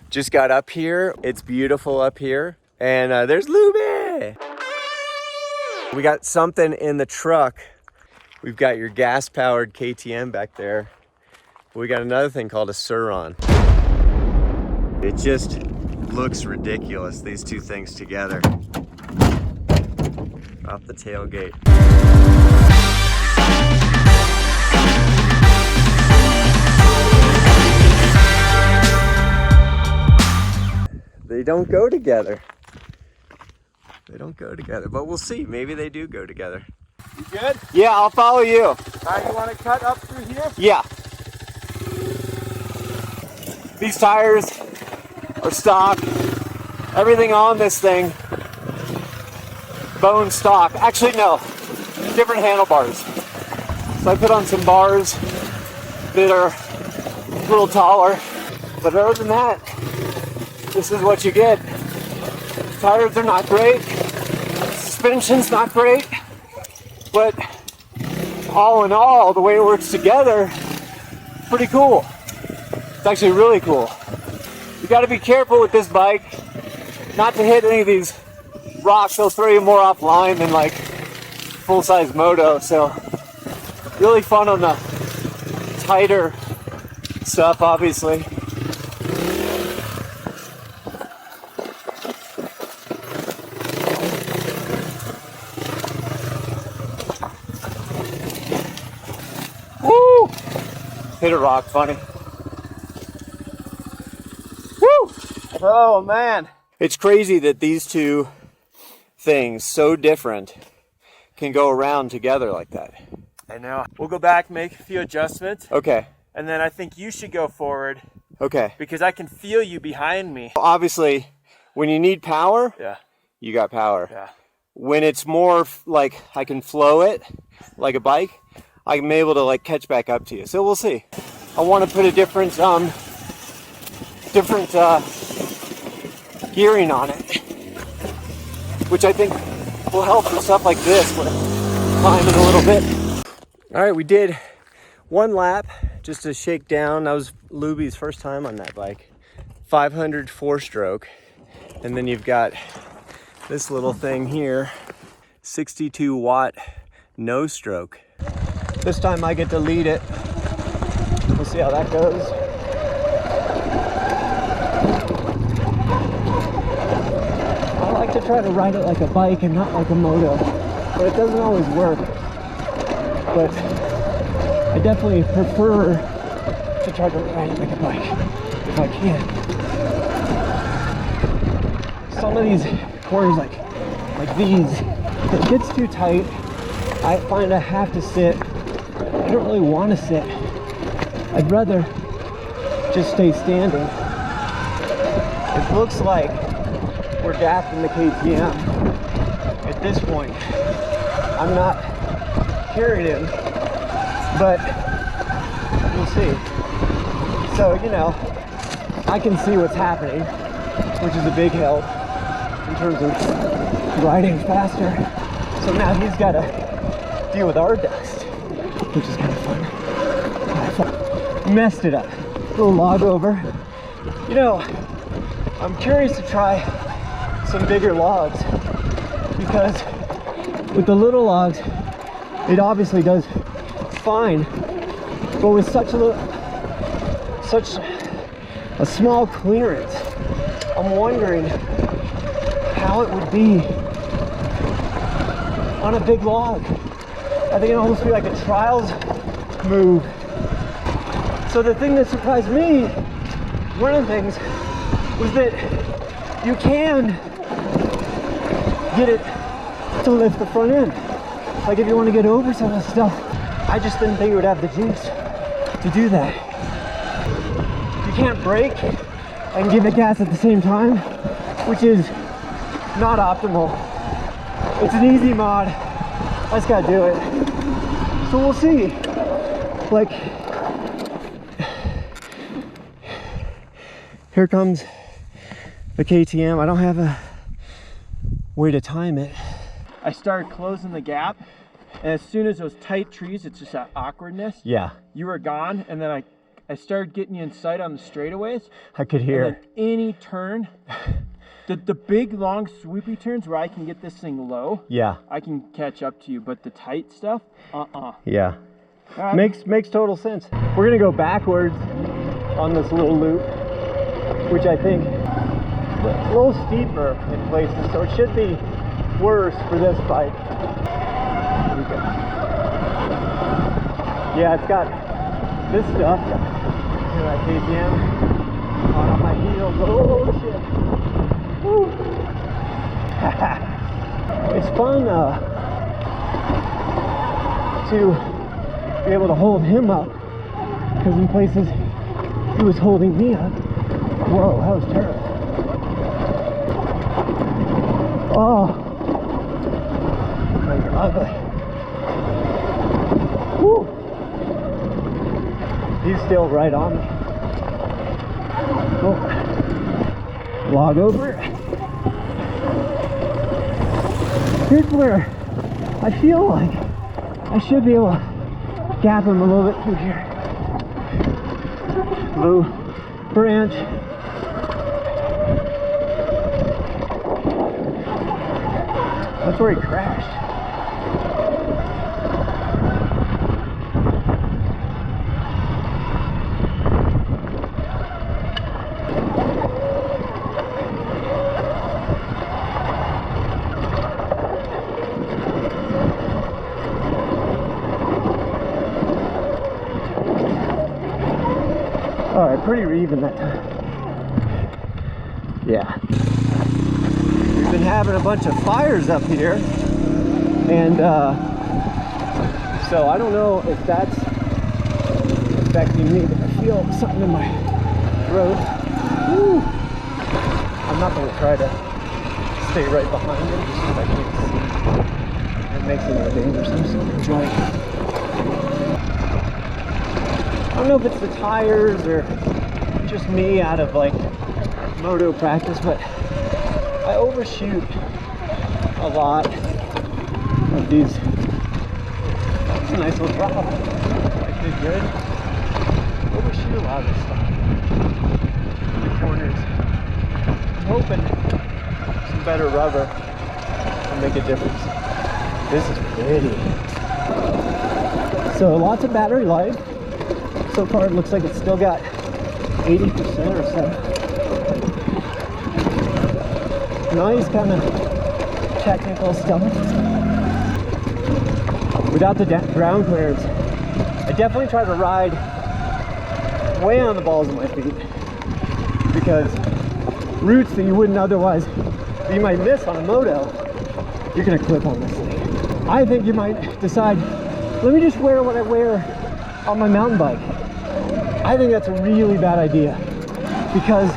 Just got up here. It's beautiful up here. And there's Luby. We got something in the truck. We've got your gas-powered KTM back there. We got another thing called a Sur-ron. It just looks ridiculous, these two things together. Off the tailgate. They don't go together. They don't go together, but we'll see. Maybe they do go together. You good? Yeah, I'll follow you. All right, you want to cut up through here? Yeah. These tires are stock. Everything on this thing, bone stock. Actually, no, different handlebars. So I put on some bars that are a little taller. But other than that, this is what you get. Tires are not great. Suspension's not great. But all in all, the way it works together, pretty cool. It's actually really cool. You got to be careful with this bike not to hit any of these rocks. They'll throw you more offline than like full-size moto. So really fun on the tighter stuff, obviously. Woo! Hit a rock, funny. Woo! Oh man. It's crazy that these two things, so different, can go around together like that. I know. We'll go back, make a few adjustments, Okay, and then I think you should go forward okay. because I can feel you behind me. Obviously, when you need power, Yeah, you got power. yeah. When it's more like I can flow it like a bike, I'm able to like catch back up to you. So we'll see. I want to put a different gearing on it, which I think will help for stuff like this when I'm climbing a little bit. All right, we did one lap just to shake down. That was Luby's first time on that bike. 500 4-stroke. And then you've got this little thing here, 62 watt no stroke. This time I get to lead it. We'll see how that goes. I like to try to ride it like a bike and not like a moto, but it doesn't always work. But I definitely prefer to try to ride it like a bike if I can. Some of these corners like these, if it gets too tight, I find I have to sit. I don't really want to sit. I'd rather just stay standing. It looks like we're gapping the KTM at this point. I'm not hearing him, but we'll see. So, you know, I can see what's happening, which is a big help in terms of riding faster. So now he's got to deal with our dust, which is kind of fun. Messed it up. Little log over. You know, I'm curious to try some bigger logs because with the little logs, it obviously does fine, but with such a small clearance, I'm wondering how it would be on a big log. I think it'd almost be like a trials move. So the thing that surprised me, one of the things, was that you can get it to lift the front end. Like if you want to get over some of the stuff, I just didn't think it would have the juice to do that. You can't brake and give it gas at the same time, which is not optimal. It's an easy mod. I just gotta do it. So we'll see. Like, here comes the KTM. I don't have a way to time it. I started closing the gap, and as soon as those tight trees, it's just that awkwardness. Yeah. You were gone, and then I started getting you in sight on the straightaways. I could And hear. then any turn, the big long swoopy turns where I can get this thing low, Yeah. I can catch up to you. But the tight stuff, Yeah. Makes total sense. We're gonna go backwards on this little loop, which I think is a little steeper in places, so it should be worse for this bike. Here we go. Yeah, it's got this stuff. Here at KTM on my heels. Oh shit! Woo. It's fun to be able to hold him up, because in places he was holding me up. Whoa, that was terrible. Oh, those are ugly. Woo. He's still right on me. Oh. Log over. Here's where I feel like I should be able to gap him a little bit through here. Low branch. That's where he crashed. All right, pretty even that time. Yeah. We've been having a bunch of fires up here, and so I don't know if that's affecting me, but I feel something in my throat. Woo. I'm not going to try to stay right behind him just because I can't see. It makes it more dangerous. I'm just going to enjoy it. I don't know if it's the tires or just me out of like moto practice, but I overshoot a lot of these. That's a nice little drop. I did good. Overshoot a lot of this stuff in the corners. I'm hoping some better rubber will make a difference. This is pretty. So lots of battery life. So far it looks like it's still got 80% or so. Nice kind of technical stuff. Without the ground clearance, I definitely try to ride way on the balls of my feet, because routes that you wouldn't otherwise, that you might miss on a moto, you're gonna clip on this thing. I think you might decide, let me just wear what I wear on my mountain bike. I think that's a really bad idea, because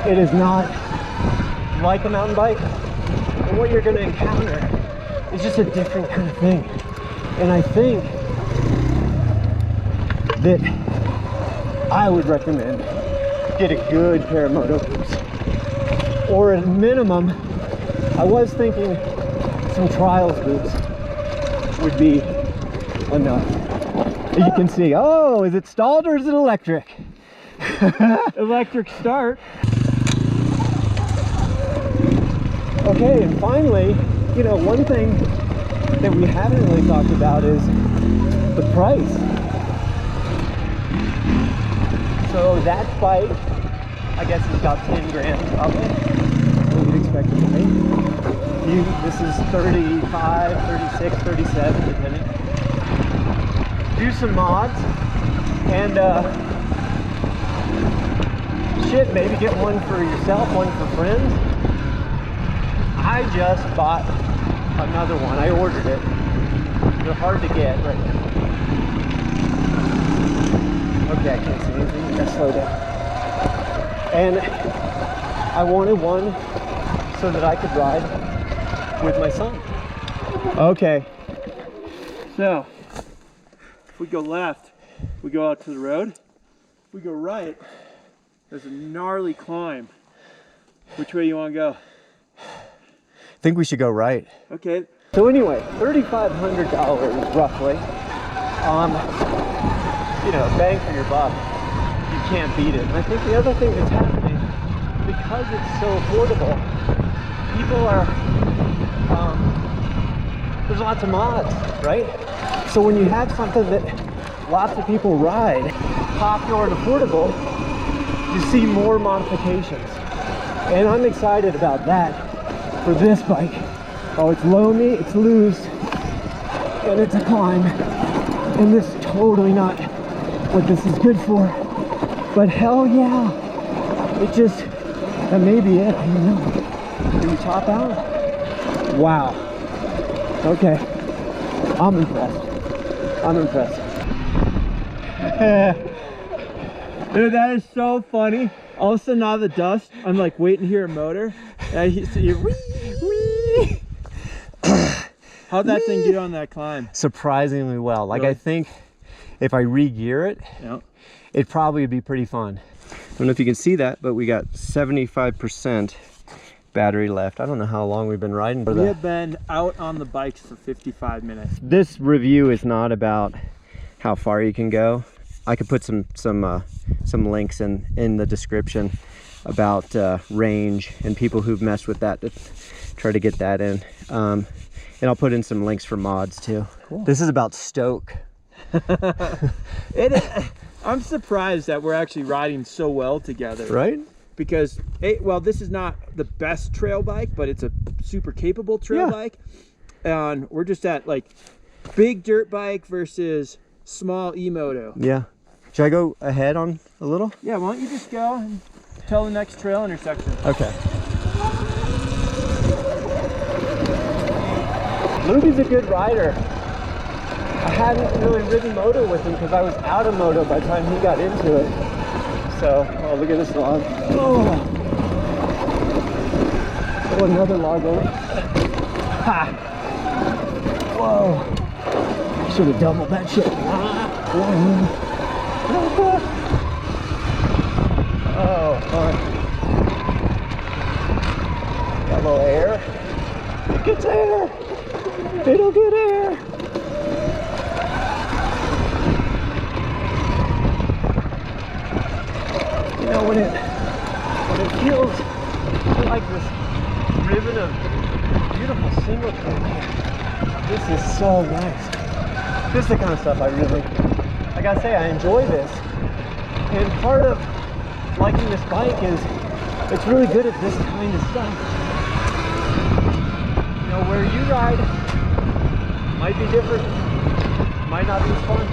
it is not like a mountain bike, and what you're going to encounter is just a different kind of thing. And I think that I would recommend get a good pair of moto boots, or at minimum, I was thinking some trials boots would be enough. You can see, oh, is it stalled or is it electric? electric start. Okay, and finally, you know, one thing that we haven't really talked about is the price. So that bike, I guess, is about 10 grand probably, what you'd expect it to be. This is 35, 36, 37, depending. Do some mods, and shit, maybe get one for yourself, one for friends. I just bought another one. I ordered it. They're hard to get right now. Okay, I can't see anything. I gotta slow down. And I wanted one so that I could ride with my son. Okay. So, if we go left, we go out to the road. If we go right, there's a gnarly climb. Which way you want to go? I think we should go right. Okay. So anyway, $3,500 roughly. you know, bang for your buck. You can't beat it. And I think the other thing that's happening, because it's so affordable, people are, there's lots of mods, right? So when you have something that lots of people ride, popular and affordable, you see more modifications. And I'm excited about that for this bike. Oh, it's loamy, it's loose, and it's a climb. And this is totally not what this is good for. But hell yeah, it just, that may be it, I don't know. Can we top out? Wow. Okay, I'm impressed. I'm impressed. Dude, that is so funny. All of a sudden, out of the dust, I'm like waiting to hear a motor. And I hear wee, wee. How'd that thing do on that climb? Surprisingly well. Like, Really? I think if I re-gear it, Yeah. it'd probably be pretty fun. I don't know if you can see that, but we got 75% battery left. I don't know how long we've been riding for We that. have been out on the bikes for 55 minutes. This review is not about how far you can go. I could put some links in the description about range and people who've messed with that to try to get that in. And I'll put in some links for mods too. Cool. This is about stoke. I'm surprised that we're actually riding so well together. Right? Because, well, this is not the best trail bike, but it's a super capable trail bike. And we're just at like big dirt bike versus small e-moto. Yeah. Should I go ahead on a little? Yeah, why don't you just go and tell the next trail intersection. Okay. Luby's a good rider. I hadn't really ridden moto with him because I was out of moto by the time he got into it. So, oh, look at this log. Oh, another log over. Ha! Whoa. I should have doubled that shit. Oh, fun. Got a little air. It gets air. It'll get air. You know, when it feels like this ribbon of beautiful single track, this is so nice. This is the kind of stuff I really, I gotta say, I enjoy this. And part of liking this bike is it's really good at this kind of stuff. You know, where you ride might be different, might not be as fun.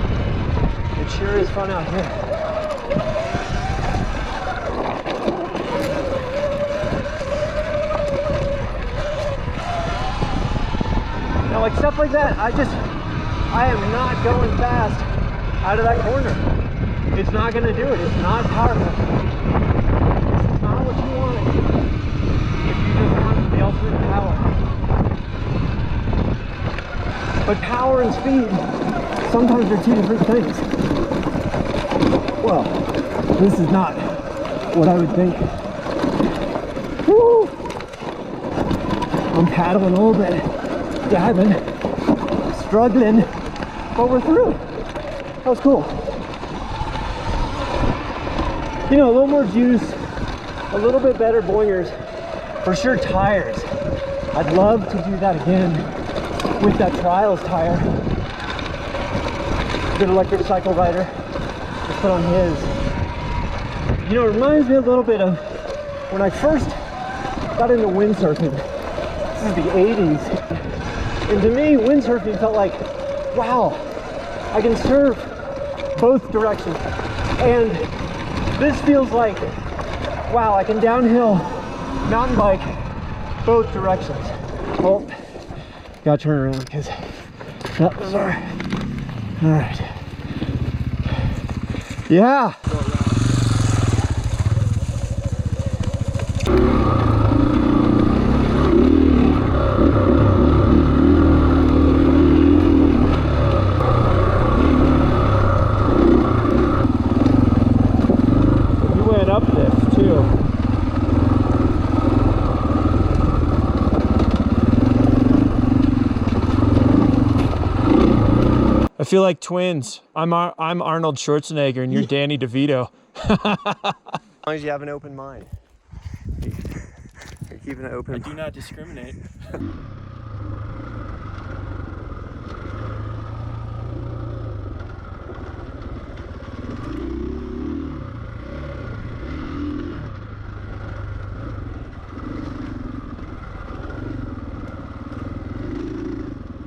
It sure is fun out here. Now, like stuff like that, I am not going fast out of that corner. It's not going to do it. It's not powerful. This is not what you want if you just want the ultimate power. But power and speed, sometimes they're two different things. Well, this is not what I would think. Woo! I'm paddling a little bit, dabbing, struggling, but we're through. That was cool. You know, a little more juice, a little bit better boingers, for sure tires. I'd love to do that again with that Trials tire. Good electric cycle rider, just put on his. You know, it reminds me a little bit of when I first got into windsurfing. This is the 80s. And to me, windsurfing felt like, wow, I can surf both directions. And this feels like, wow, I can downhill mountain bike both directions. Oh, gotta turn around because that was all right. Yeah. A feel like twins. I'm Arnold Schwarzenegger and you're Danny DeVito. As long as you have an open mind. You're keeping it open. I do not discriminate.